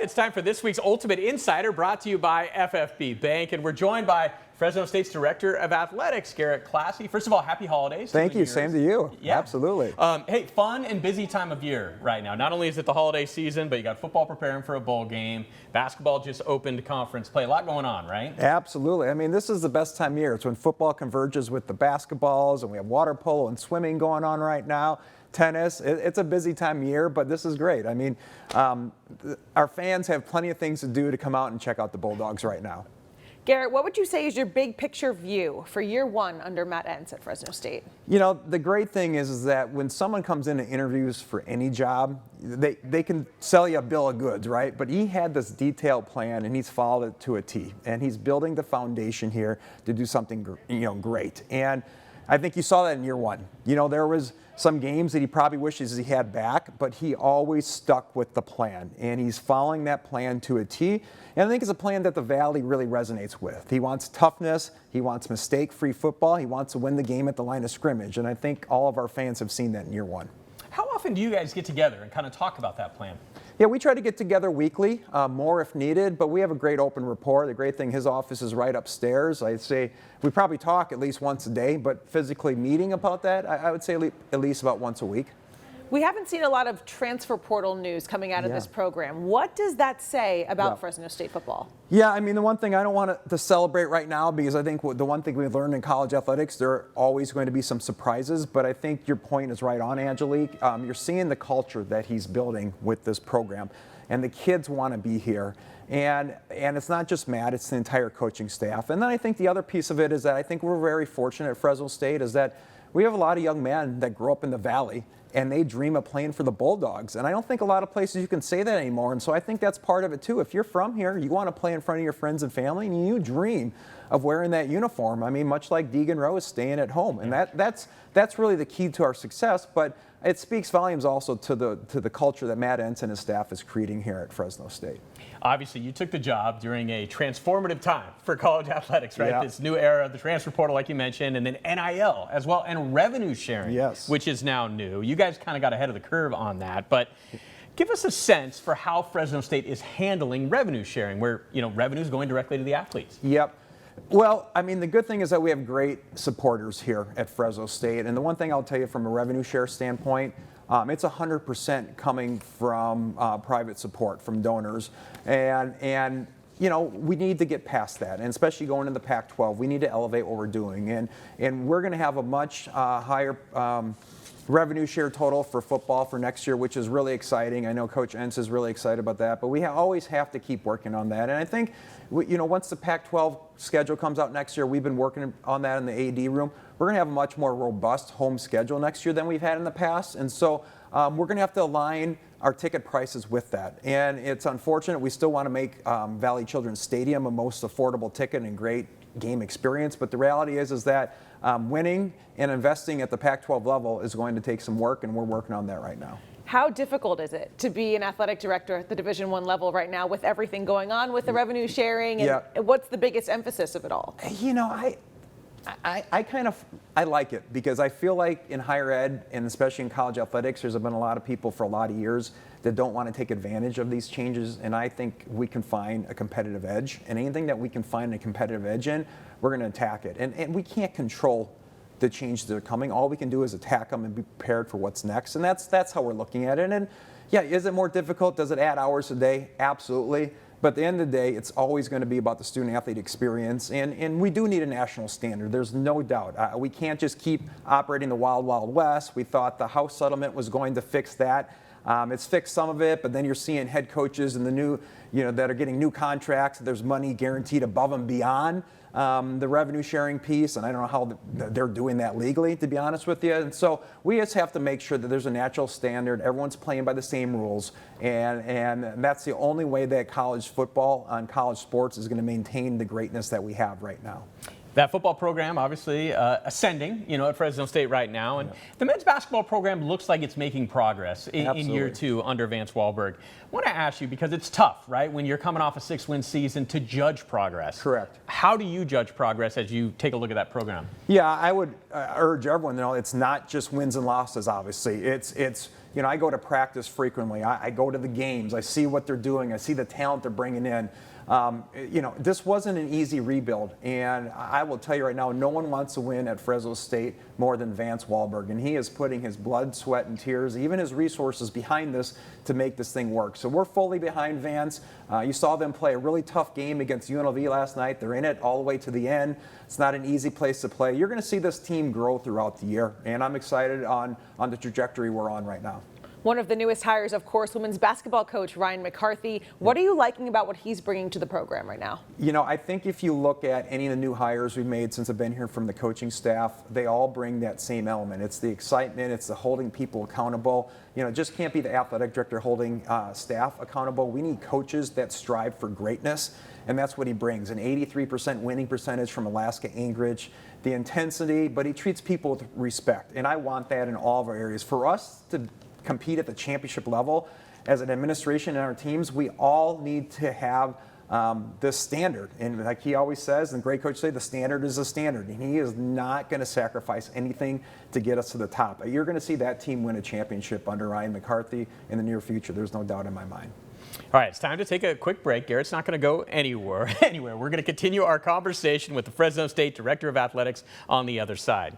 it's time for this week's Ultimate Insider, brought to you by FFB Bank, and we're joined by Fresno State's Director of Athletics, Garrett Klassy. First of all, happy holidays. Thank you. Same to you. Yeah. Absolutely. Hey, fun and busy time of year right now. Not only is it the holiday season, but you got football preparing for a bowl game. Basketball just opened conference play. A lot going on, right? Absolutely. I mean, this is the best time of year. It's when football converges with the basketballs, and we have water polo and swimming going on right now. Tennis. It's a busy time of year, but this is great. I mean, our fans have plenty of things to do to come out and check out the Bulldogs right now. Garrett, what would you say is your big picture view for year one under Matt Entz at Fresno State? You know, the great thing is that when someone comes in and interviews for any job, they can sell you a bill of goods, right? But he had this detailed plan, and he's followed it to a T. And he's building the foundation here to do something, great. And I think you saw that in year one. You know, there was some games that he probably wishes he had back, but he always stuck with the plan, and he's following that plan to a T. And I think it's a plan that the Valley really resonates with. He wants toughness, he wants mistake-free football, he wants to win the game at the line of scrimmage, and I think all of our fans have seen that in year one. How often do you guys get together and kind of talk about that plan? Yeah, we try to get together weekly, more if needed, but we have a great open rapport. The great thing, his office is right upstairs. I'd say we probably talk at least once a day, but physically meeting about that, I would say at least about once a week. We haven't seen a lot of transfer portal news coming out of this program. What does that say about Fresno State football? Yeah, I mean, the one thing I don't want to celebrate right now, because I think the one thing we've learned in college athletics, there are always going to be some surprises, but I think your point is right on, Angelique. You're seeing the culture that he's building with this program, and the kids want to be here. And it's not just Matt, it's the entire coaching staff. And then I think the other piece of it is that I think we're very fortunate at Fresno State is that we have a lot of young men that grew up in the Valley, and they dream of playing for the Bulldogs. And I don't think a lot of places you can say that anymore. And so I think that's part of it too. If you're from here, you want to play in front of your friends and family, and you dream of wearing that uniform. I mean, much like Deegan Rose staying at home. And that's really the key to our success. But it speaks volumes also to the culture that Matt Entz and his staff is creating here at Fresno State. Obviously, you took the job during a transformative time for college athletics, right? This new era of the transfer portal, like you mentioned, and then NIL as well, and revenue sharing, which is now new. You guys kind of got ahead of the curve on that, but give us a sense for how Fresno State is handling revenue sharing, where revenue is going directly to the athletes. Yep. Well, I mean, the good thing is that we have great supporters here at Fresno State. And the one thing I'll tell you from a revenue share standpoint, it's 100% coming from private support, from donors. And we need to get past that. And especially going into the Pac-12, we need to elevate what we're doing. And we're going to have a much higher revenue share total for football for next year, which is really exciting. I know Coach Entz is really excited about that, but we always have to keep working on that. And I think, once the Pac-12 schedule comes out next year, we've been working on that in the AD room. We're going to have a much more robust home schedule next year than we've had in the past. And so we're going to have to align our ticket prices with that. And it's unfortunate. We still want to make Valley Children's Stadium a most affordable ticket and great game experience. But the reality is that winning and investing at the Pac-12 level is going to take some work, and we're working on that right now. How difficult is it to be an athletic director at the Division I level right now with everything going on with the revenue sharing? And what's the biggest emphasis of it all? I like it, because I feel like in higher ed, and especially in college athletics, there's been a lot of people for a lot of years that don't want to take advantage of these changes, and I think we can find a competitive edge, and anything that we can find a competitive edge in, we're going to attack it. And we can't control the changes that are coming. All we can do is attack them and be prepared for what's next, and that's how we're looking at it. And yeah, is it more difficult? Does it add hours a day? Absolutely. But at the end of the day, it's always going to be about the student-athlete experience, and we do need a national standard. There's no doubt. We can't just keep operating the wild, wild west. We thought the House settlement was going to fix that. It's fixed some of it, but then you're seeing head coaches and the new, that are getting new contracts. There's money guaranteed above and beyond the revenue sharing piece, and I don't know how they're doing that legally, to be honest with you. And so we just have to make sure that there's a natural standard. Everyone's playing by the same rules, and that's the only way that college football and college sports is going to maintain the greatness that we have right now. That football program obviously ascending, at Fresno State right now. And the men's basketball program looks like it's making progress in year two under Vance Wahlberg. I want to ask you, because it's tough, right, when you're coming off a 6-win season, to judge progress. Correct. How do you judge progress as you take a look at that program? Yeah, I would urge everyone to know it's not just wins and losses, obviously. It's I go to practice frequently. I go to the games. I see what they're doing. I see the talent they're bringing in. This wasn't an easy rebuild, and I will tell you right now, no one wants to win at Fresno State more than Vance Wahlberg, and he is putting his blood, sweat, and tears, even his resources behind this to make this thing work. So we're fully behind Vance. You saw them play a really tough game against UNLV last night. They're in it all the way to the end. It's not an easy place to play. You're going to see this team grow throughout the year, and I'm excited on the trajectory we're on right now. One of the newest hires, of course, women's basketball coach Ryan McCarthy. What are you liking about what he's bringing to the program right now? I think if you look at any of the new hires we've made since I've been here from the coaching staff, they all bring that same element. It's the excitement, it's the holding people accountable. It just can't be the athletic director holding staff accountable. We need coaches that strive for greatness, and that's what he brings. An 83% winning percentage from Alaska Anchorage, the intensity, but he treats people with respect, and I want that in all of our areas. For us to compete at the championship level as an administration and our teams, we all need to have this standard. And like he always says, and great coaches say, the standard is the standard. And he is not going to sacrifice anything to get us to the top. You're going to see that team win a championship under Ryan McCarthy in the near future. There's no doubt in my mind. All right, it's time to take a quick break. Garrett's not going to go anywhere. We're going to continue our conversation with the Fresno State Director of Athletics on the other side.